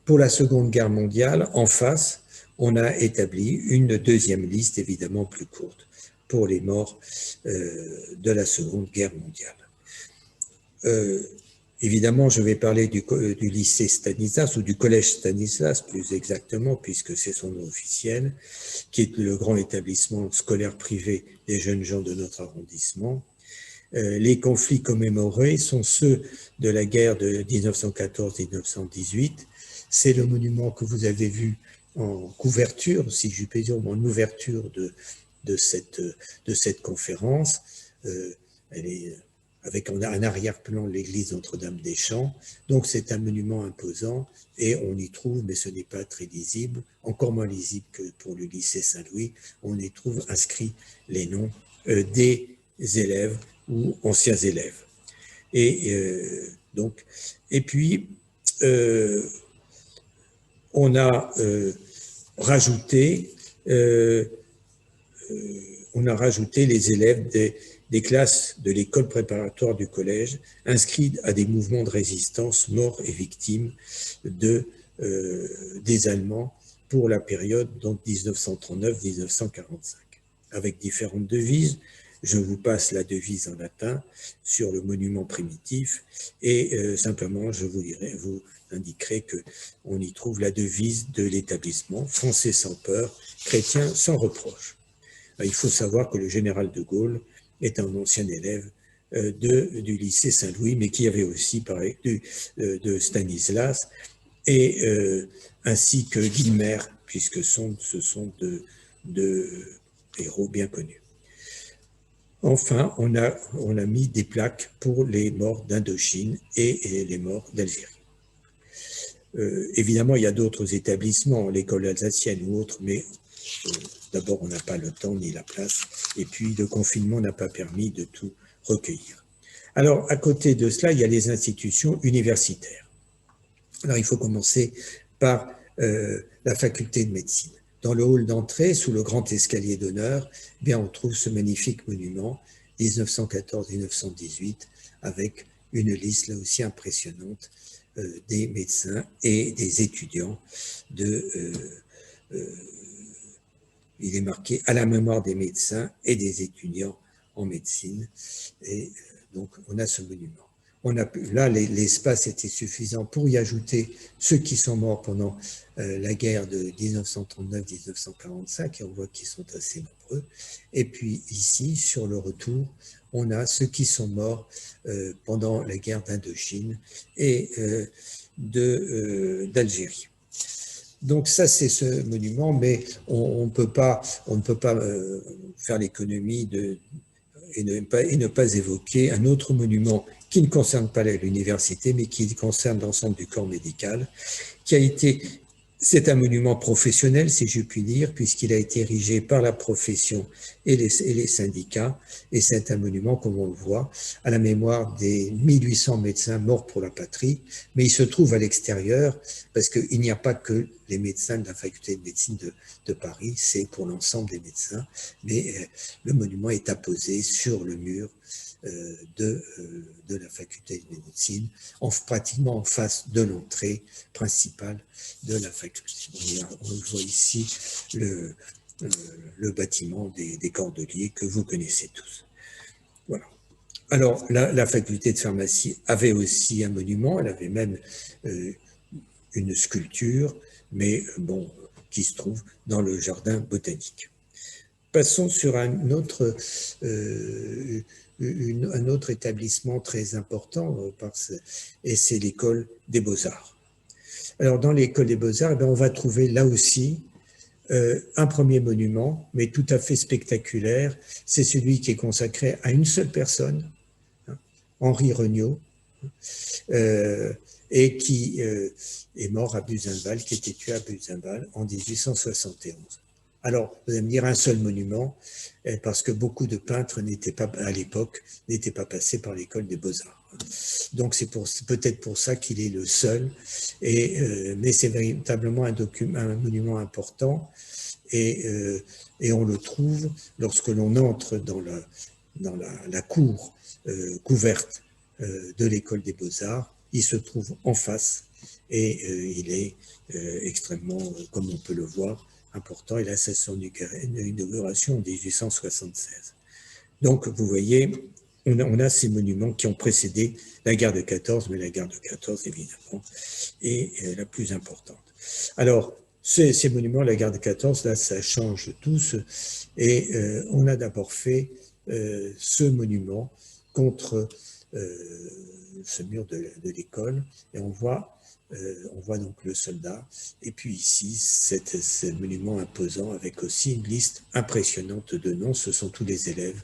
Pour la Seconde Guerre mondiale, en face, on a établi une deuxième liste évidemment plus courte pour les morts de la Seconde Guerre mondiale. Évidemment, je vais parler du lycée Stanislas, ou du collège Stanislas plus exactement, puisque c'est son nom officiel, qui est le grand établissement scolaire privé des jeunes gens de notre arrondissement. Les conflits commémorés sont ceux de la guerre de 1914-1918. C'est le monument que vous avez vu en couverture, si je puis dire, en ouverture de cette conférence. Elle est avec un arrière-plan l'église Notre-Dame-des-Champs. Donc c'est un monument imposant et on y trouve, mais ce n'est pas très lisible, encore moins lisible que pour le lycée Saint-Louis, on y trouve inscrits les noms des élèves ou anciens élèves. Et puis on a rajouté les élèves des classes de l'école préparatoire du collège inscrits à des mouvements de résistance, morts et victimes des Allemands pour la période 1939-1945, avec différentes devises. Je vous passe la devise en latin sur le monument primitif et simplement je vous indiquerai qu'on y trouve la devise de l'établissement, français sans peur, chrétien sans reproche. Il faut savoir que le général de Gaulle est un ancien élève du lycée Saint-Louis, mais qui avait aussi parlé de Stanislas, et ainsi que Guilmer, puisque ce sont deux héros bien connus. Enfin, on a mis des plaques pour les morts d'Indochine et les morts d'Algérie. Évidemment, il y a d'autres établissements, l'école alsacienne ou autres, mais d'abord, on n'a pas le temps ni la place, et puis le confinement n'a pas permis de tout recueillir. Alors, à côté de cela, il y a les institutions universitaires. Alors, il faut commencer par la faculté de médecine. Dans le hall d'entrée, sous le grand escalier d'honneur, on trouve ce magnifique monument 1914-1918 avec une liste là aussi impressionnante des médecins et des étudiants il est marqué à la mémoire des médecins et des étudiants en médecine. Et donc, on a ce monument. là, l'espace était suffisant pour y ajouter ceux qui sont morts pendant la guerre de 1939-1945, et on voit qu'ils sont assez nombreux. Et puis ici, sur le retour, on a ceux qui sont morts pendant la guerre d'Indochine et d'Algérie. Donc ça, c'est ce monument, mais on ne peut pas faire l'économie et ne pas évoquer un autre monument qui ne concerne pas l'université, mais qui concerne l'ensemble du corps médical, qui a été... C'est un monument professionnel, si je puis dire, puisqu'il a été érigé par la profession et les syndicats, et c'est un monument, comme on le voit, à la mémoire des 1800 médecins morts pour la patrie, mais il se trouve à l'extérieur, parce qu'il n'y a pas que les médecins de la faculté de médecine de Paris, c'est pour l'ensemble des médecins, mais le monument est apposé sur le mur de la faculté de médecine, pratiquement en face de l'entrée principale de la faculté. On voit ici le bâtiment des Cordeliers que vous connaissez tous. Voilà. Alors, la faculté de pharmacie avait aussi un monument, elle avait même une sculpture, mais bon, qui se trouve dans le jardin botanique. Passons sur un autre établissement très important, et c'est l'école des Beaux-Arts. Alors, dans l'école des Beaux-Arts, on va trouver là aussi un premier monument, mais tout à fait spectaculaire. C'est celui qui est consacré à une seule personne, Henri Regnault, et qui est mort à Buzenval, qui était tué à Buzenval en 1871. Alors, vous allez me dire un seul monument, parce que beaucoup de peintres à l'époque, n'étaient pas passés par l'école des Beaux-Arts. Donc, c'est peut-être pour ça qu'il est le seul, mais c'est véritablement un monument important, et on le trouve lorsque l'on entre dans la cour couverte de l'école des Beaux-Arts. Il se trouve en face, et il est extrêmement, comme on peut le voir, important. Il a son inauguration en 1876. Donc, vous voyez, on a ces monuments qui ont précédé la guerre de 14, mais la guerre de 14, évidemment, est la plus importante. Alors, ces monuments, la guerre de 14, là, ça change tous, et on a d'abord fait ce monument contre ce mur de l'école, et on voit donc le soldat, et puis ici, ce monument imposant avec aussi une liste impressionnante de noms. Ce sont tous les élèves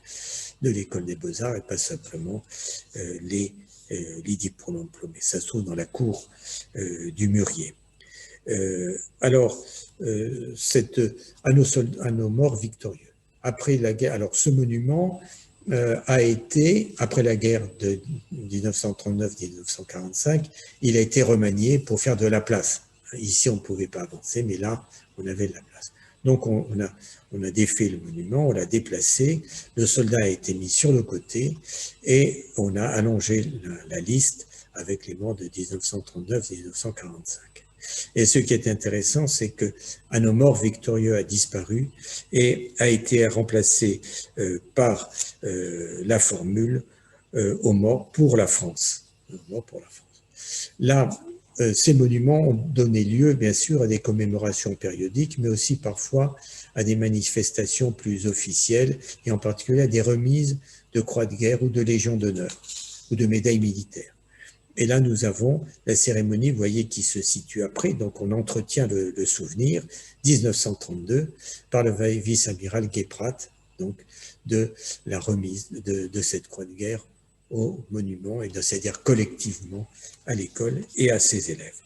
de l'école des Beaux-Arts et pas simplement les diplômés. Ça se trouve dans la cour du Mûrier. Alors, à nos morts victorieux. Après la guerre, alors ce monument a été, après la guerre de 1939-1945, il a été remanié pour faire de la place. Ici, on ne pouvait pas avancer, mais là, on avait de la place. Donc, on a défait le monument, on l'a déplacé, le soldat a été mis sur le côté, et on a allongé la liste avec les morts de 1939-1945. Et ce qui est intéressant, c'est que un homme mort victorieux a disparu et a été remplacé par la formule aux morts pour la France. Là, ces monuments ont donné lieu, bien sûr, à des commémorations périodiques, mais aussi parfois à des manifestations plus officielles, et en particulier à des remises de croix de guerre ou de légion d'honneur ou de médailles militaires. Et là, nous avons la cérémonie, vous voyez, qui se situe après, donc on entretient le souvenir, 1932, par le vice-amiral Guéprat, donc de la remise de cette croix de guerre au monument, et c'est-à-dire collectivement à l'école et à ses élèves.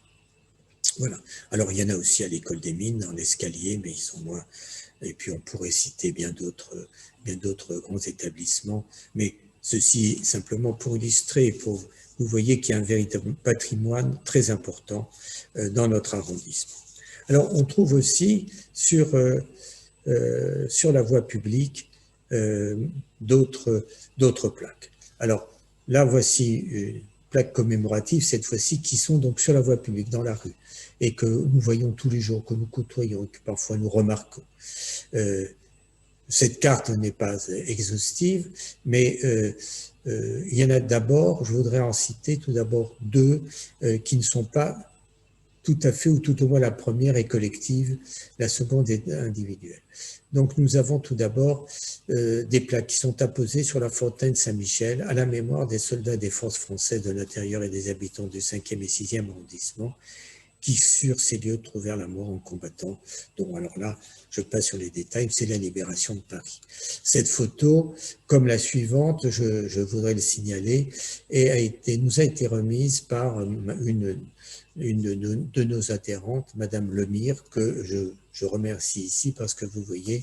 Voilà. Alors, il y en a aussi à l'école des mines, dans l'escalier, mais ils sont moins. Et puis, on pourrait citer bien d'autres grands établissements, mais ceci simplement pour illustrer, vous voyez qu'il y a un véritable patrimoine très important dans notre arrondissement. Alors, on trouve aussi sur la voie publique d'autres plaques. Alors, là, voici une plaque commémorative, cette fois-ci, qui sont donc sur la voie publique, dans la rue, et que nous voyons tous les jours, que nous côtoyons, et que parfois nous remarquons. cette carte n'est pas exhaustive, mais il y en a d'abord, je voudrais en citer tout d'abord deux qui ne sont pas tout à fait, ou tout au moins la première est collective, la seconde est individuelle. Donc nous avons tout d'abord des plaques qui sont apposées sur la fontaine Saint-Michel à la mémoire des soldats des forces françaises de l'intérieur et des habitants du 5e et 6e arrondissement qui, sur ces lieux, trouvèrent la mort en combattant. Donc, alors là, je passe sur les détails, c'est la libération de Paris. Cette photo, comme la suivante, je voudrais le signaler, nous a été remise par une de nos adhérentes, Madame Lemire, que je remercie ici parce que vous voyez,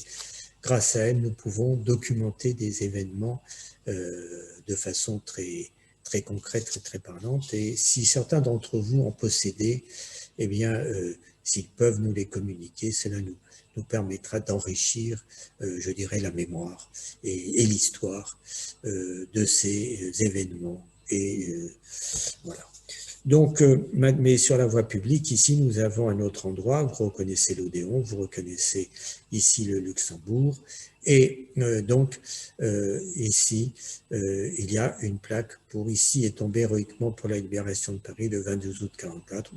grâce à elle, nous pouvons documenter des événements de façon très concrète, très parlante. Et si certains d'entre vous en possédaient, eh bien, s'ils peuvent nous les communiquer, cela nous permettra d'enrichir, je dirais, la mémoire et l'histoire de ces événements. Et voilà. Donc, mais sur la voie publique, ici, nous avons un autre endroit. Vous reconnaissez l'Odéon, vous reconnaissez ici le Luxembourg. Et donc, ici, il y a une plaque pour « Ici est tombé héroïquement pour la libération de Paris le 22 août 1944,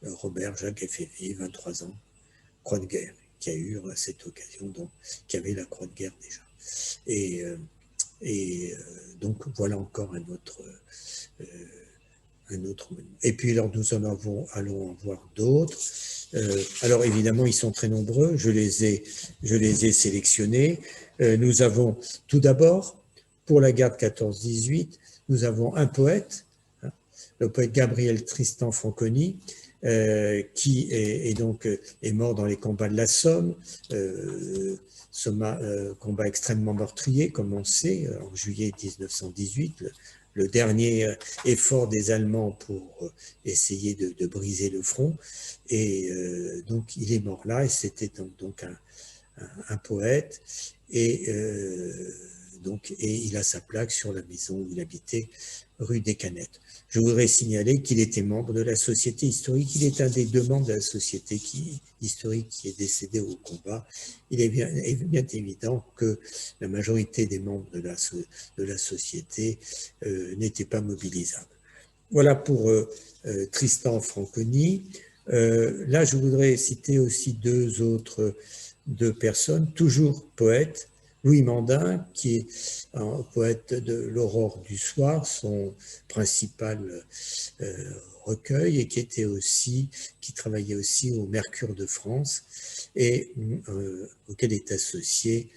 Robert Jacques Effévy, 23 ans, croix de guerre, qui a eu à cette occasion, donc, qui avait la croix de guerre déjà. Et donc, voilà encore un autre monument. Et puis, alors, nous allons en voir d'autres. Alors, évidemment, ils sont très nombreux. Je les ai sélectionnés. Nous avons, tout d'abord, pour la guerre de 14-18, nous avons un poète, hein, le poète Gabriel Tristan Franconi, qui est mort dans les combats de la Somme, combat extrêmement meurtrier, comme on sait, en juillet 1918, le dernier effort des Allemands pour essayer de briser le front. Et donc, il est mort là, et c'était donc un poète, et il a sa plaque sur la maison où il habitait, rue des Canettes. Je voudrais signaler qu'il était membre de la Société historique. Il est un des deux membres de la Société historique qui est décédé au combat. Il est bien évident que la majorité des membres de la Société n'étaient pas mobilisables. Voilà pour Tristan Franconi. Là, je voudrais citer aussi deux personnes, toujours poètes. Louis Mandin, qui est un poète de l'Aurore du soir, son principal recueil, et qui travaillait aussi au Mercure de France, et auquel est associée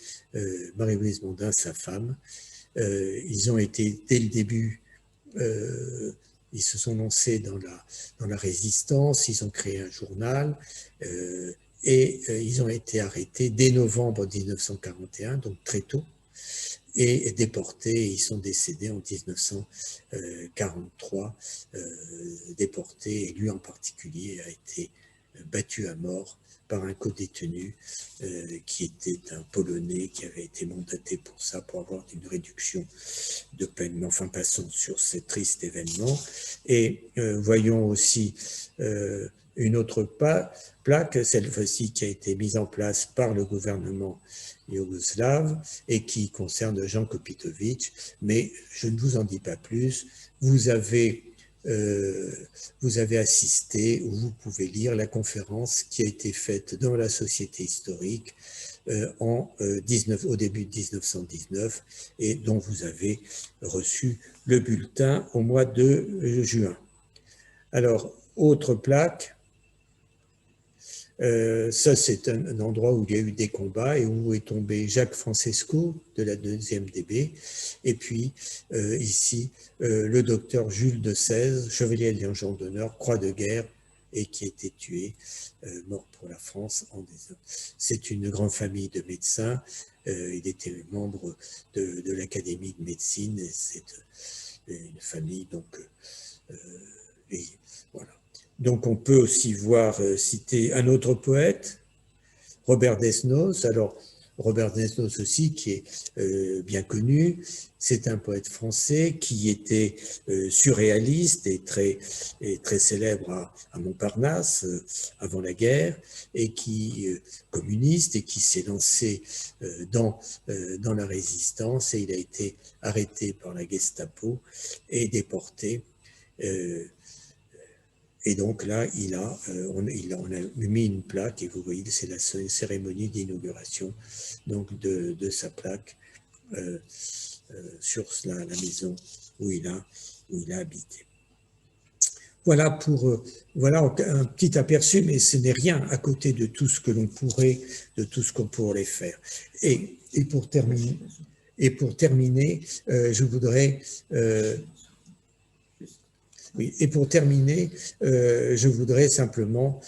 Marie-Louise Mandin, sa femme. Ils ont été, dès le début, ils se sont lancés dans la résistance, ils ont créé un journal, et ils ont été arrêtés dès novembre 1941, donc très tôt, et déportés. Ils sont décédés en 1943, déportés, et lui en particulier a été battu à mort par un codétenu qui était un Polonais qui avait été mandaté pour ça, pour avoir une réduction de peine. Mais enfin, passons sur ce triste événement. Et voyons aussi une autre plaque, cette fois-ci qui a été mise en place par le gouvernement yougoslave et qui concerne Jean Kopitović, mais je ne vous en dis pas plus. Vous avez assisté, ou vous pouvez lire la conférence qui a été faite dans la Société historique au début de 1919 et dont vous avez reçu le bulletin au mois de juin. Alors, autre plaque, ça c'est un endroit où il y a eu des combats et où est tombé Jacques Francesco de la 2e DB, et puis ici le docteur Jules de Sèze, chevalier de Légion d'honneur, croix de guerre, et qui a été tué, mort pour la France. C'est une grande famille de médecins, il était membre de l'Académie de médecine, et c'est une famille, donc et voilà. Donc, on peut aussi citer un autre poète, Robert Desnos. Alors, Robert Desnos aussi, qui est bien connu. C'est un poète français qui était surréaliste et très célèbre à Montparnasse avant la guerre, et qui communiste, et qui s'est lancé dans la résistance, et il a été arrêté par la Gestapo et déporté. Et donc là, on a mis une plaque, et vous voyez, c'est la cérémonie d'inauguration donc de sa plaque sur la maison où il a habité. Voilà un petit aperçu, mais ce n'est rien à côté de tout ce que l'on pourrait, faire. Et pour terminer, je voudrais simplement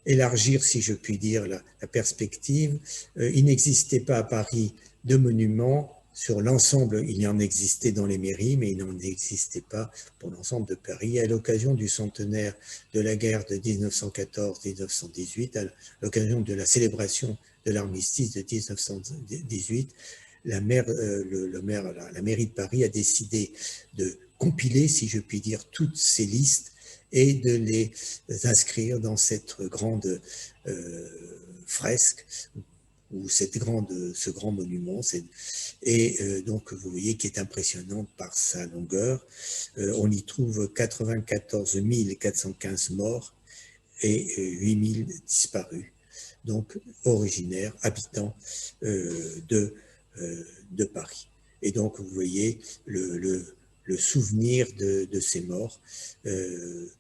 élargir, si je puis dire, la perspective. Il n'existait pas à Paris de monuments sur l'ensemble. Il y en existait dans les mairies, mais il n'en existait pas pour l'ensemble de Paris. À l'occasion du centenaire de la guerre de 1914-1918, à l'occasion de la célébration de l'armistice de 1918, la mairie de Paris a décidé de compiler, si je puis dire, toutes ces listes et de les inscrire dans cette grande fresque ou ce grand monument. Et donc, vous voyez, qui est impressionnante par sa longueur. On y trouve 94 415 morts et 8 000 disparus, donc originaires, habitants de Paris. Et donc, vous voyez, le souvenir de ces morts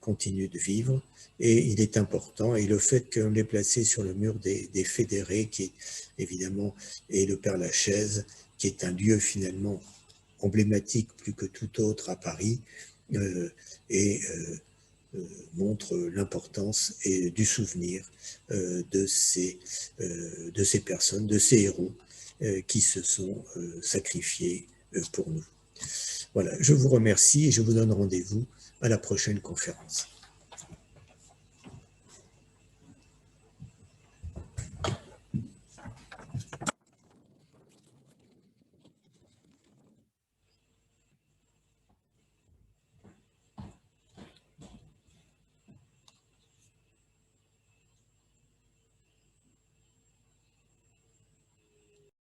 continue de vivre, et il est important. Et le fait qu'on l'ait placé sur le mur des fédérés, qui est évidemment, et le Père-Lachaise, qui est un lieu finalement emblématique plus que tout autre à Paris, montre l'importance du souvenir de ces personnes, de ces héros qui se sont sacrifiés pour nous. Voilà, je vous remercie et je vous donne rendez-vous à la prochaine conférence.